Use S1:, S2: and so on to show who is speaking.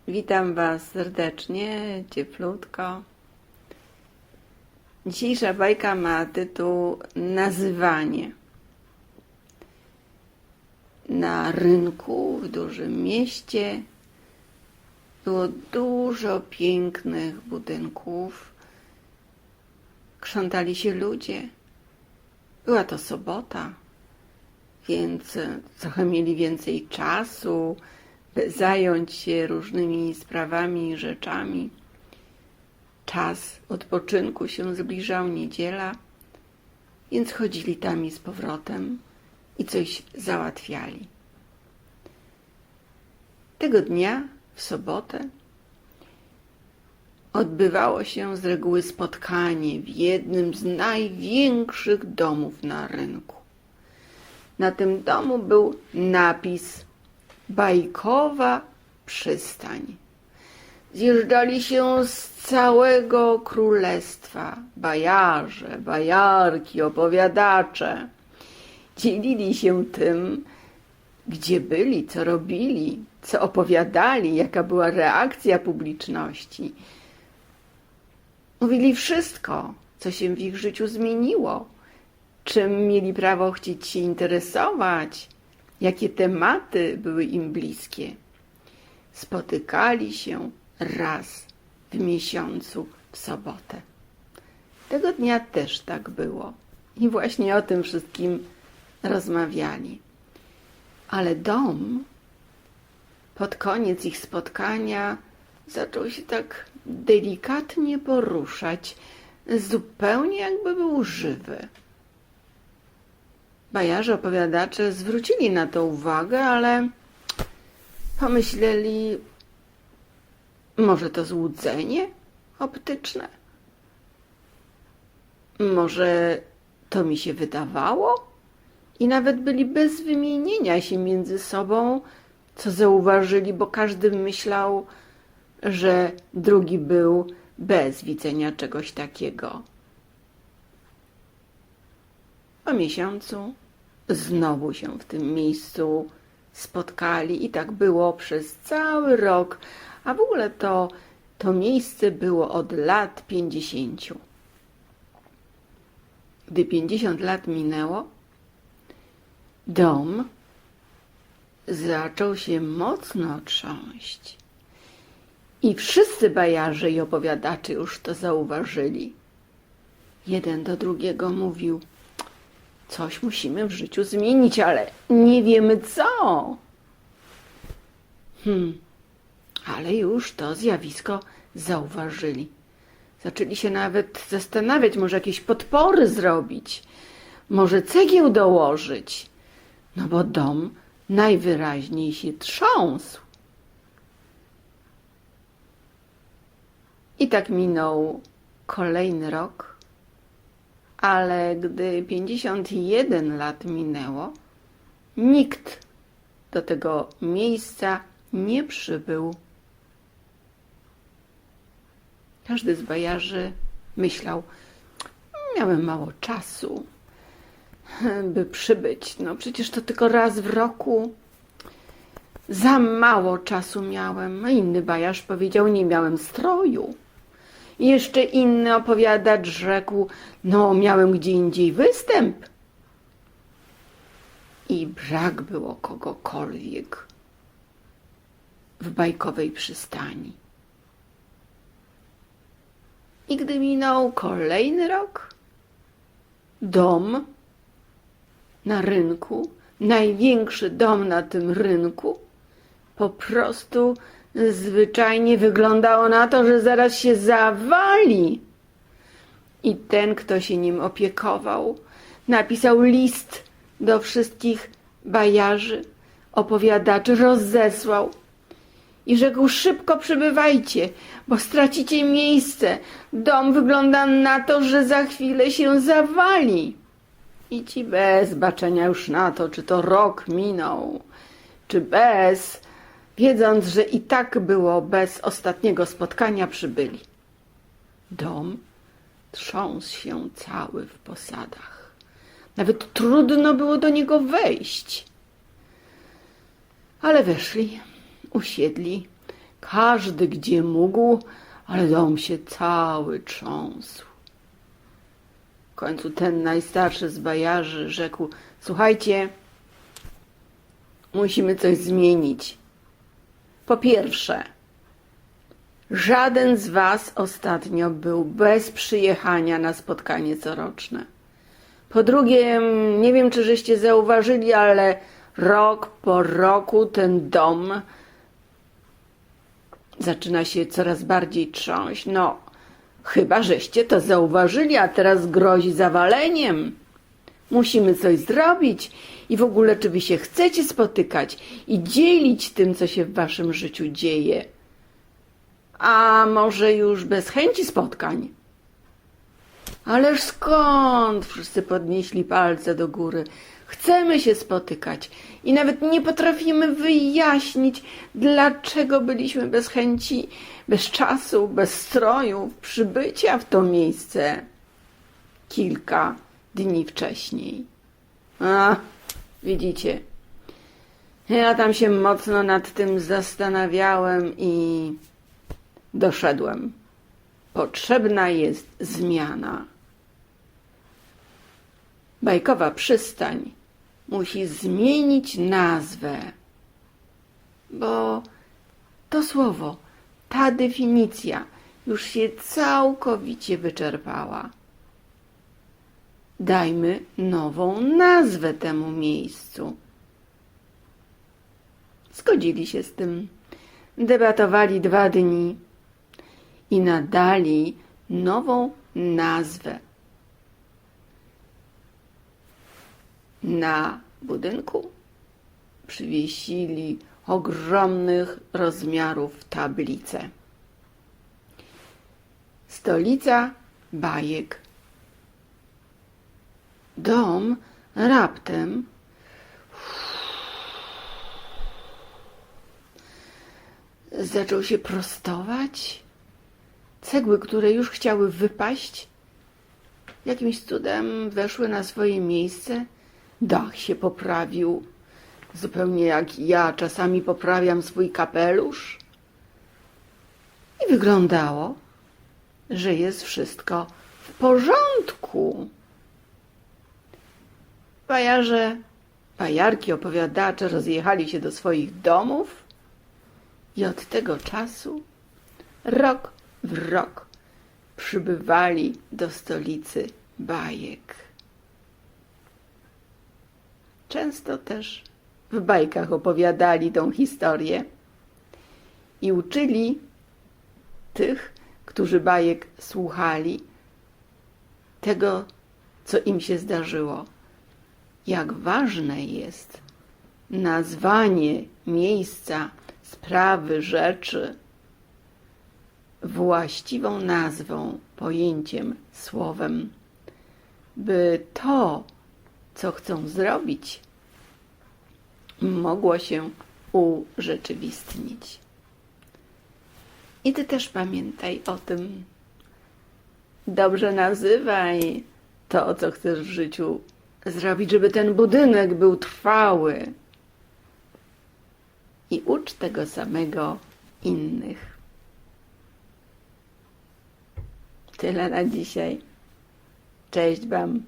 S1: Witam Was serdecznie, cieplutko. Dzisiejsza bajka ma tytuł Nazywanie. Na rynku w dużym mieście było dużo pięknych budynków. Krzątali się ludzie. Była to sobota, więc trochę mieli więcej czasu, by zająć się różnymi sprawami i rzeczami. Czas odpoczynku się zbliżał, niedziela, więc chodzili tam i z powrotem i coś załatwiali. Tego dnia, w sobotę, odbywało się z reguły spotkanie w jednym z największych domów na rynku. Na tym domu był napis Bajkowa przystań. Zjeżdżali się z całego królestwa bajarze, bajarki, opowiadacze. Dzielili się tym, gdzie byli, co robili, co opowiadali, jaka była reakcja publiczności. Mówili wszystko, co się w ich życiu zmieniło, czym mieli prawo chcieć się interesować, jakie tematy były im bliskie. Spotykali się raz w miesiącu w sobotę. Tego dnia też tak było i właśnie o tym wszystkim rozmawiali. Ale dom pod koniec ich spotkania zaczął się tak delikatnie poruszać, zupełnie jakby był żywy. Bajarze, opowiadacze zwrócili na to uwagę, ale pomyśleli, może to złudzenie optyczne? Może to mi się wydawało? I nawet byli bez wymienienia się między sobą, co zauważyli, bo każdy myślał, że drugi był bez widzenia czegoś takiego. Po miesiącu znowu się w tym miejscu spotkali i tak było przez cały rok, a w ogóle to miejsce było od lat 50. Gdy 50 lat minęło, dom zaczął się mocno trząść. I wszyscy bajarze i opowiadacze już to zauważyli. Jeden do drugiego mówił: coś musimy w życiu zmienić, ale nie wiemy co. Ale już to zjawisko zauważyli. Zaczęli się nawet zastanawiać, może jakieś podpory zrobić, może cegieł dołożyć, no bo dom najwyraźniej się trząsł. I tak minął kolejny rok, ale gdy 51 lat minęło, nikt do tego miejsca nie przybył. Każdy z bajarzy myślał: miałem mało czasu, by przybyć. No przecież to tylko raz w roku. Za mało czasu miałem. A inny bajarz powiedział: nie miałem stroju. I jeszcze inny opowiadacz rzekł: no miałem gdzie indziej występ. I brak było kogokolwiek w bajkowej przystani. I gdy minął kolejny rok, dom na rynku, największy dom na tym rynku, po prostu zwyczajnie wyglądało na to, że zaraz się zawali. I ten, kto się nim opiekował, napisał list do wszystkich bajarzy, opowiadaczy, rozesłał i rzekł: szybko przybywajcie, bo stracicie miejsce. Dom wygląda na to, że za chwilę się zawali. I ci bez baczenia już na to, czy to rok minął, czy bez, wiedząc, że i tak było bez ostatniego spotkania, przybyli. Dom trząsł się cały w posadach. Nawet trudno było do niego wejść. Ale weszli, usiedli, Każdy gdzie mógł, ale dom się cały trząsł. W końcu ten najstarszy z bajarzy rzekł: słuchajcie, musimy coś zmienić. Po pierwsze, żaden z was ostatnio był bez przyjechania na spotkanie coroczne. Po drugie, nie wiem, czy żeście zauważyli, ale rok po roku ten dom zaczyna się coraz bardziej trząść. No, chyba żeście to zauważyli, a teraz grozi zawaleniem. Musimy coś zrobić i w ogóle, czy wy się chcecie spotykać i dzielić tym, co się w waszym życiu dzieje. A może już bez chęci spotkań? Ależ skąd? Wszyscy podnieśli palce do góry. Chcemy się spotykać i nawet nie potrafimy wyjaśnić, dlaczego byliśmy bez chęci, bez czasu, bez strojów, przybycia w to miejsce kilka dni wcześniej. A, widzicie, ja tam się mocno nad tym zastanawiałem i doszedłem. Potrzebna jest zmiana. Bajkowa przystań musi zmienić nazwę, bo to słowo, ta definicja już się całkowicie wyczerpała. Dajmy nową nazwę temu miejscu. Zgodzili się z tym. Debatowali 2 dni i nadali nową nazwę. Na budynku przywiesili ogromnych rozmiarów tablice. Stolica bajek. Dom raptem zaczął się prostować. Cegły, które już chciały wypaść, jakimś cudem weszły na swoje miejsce. Dach się poprawił, zupełnie jak ja czasami poprawiam swój kapelusz. I wyglądało, że jest wszystko w porządku. Bajarze, bajarki, opowiadacze rozjechali się do swoich domów i od tego czasu rok w rok przybywali do stolicy bajek. Często też w bajkach opowiadali tą historię i uczyli tych, którzy bajek słuchali, tego, co im się zdarzyło. Jak ważne jest nazwanie miejsca, sprawy, rzeczy właściwą nazwą, pojęciem, słowem, by to, co chcą zrobić, mogło się urzeczywistnić. I ty też pamiętaj o tym. Dobrze nazywaj to, co chcesz w życiu zrobić, żeby ten budynek był trwały. I ucz tego samego innych. Tyle na dzisiaj. Cześć wam.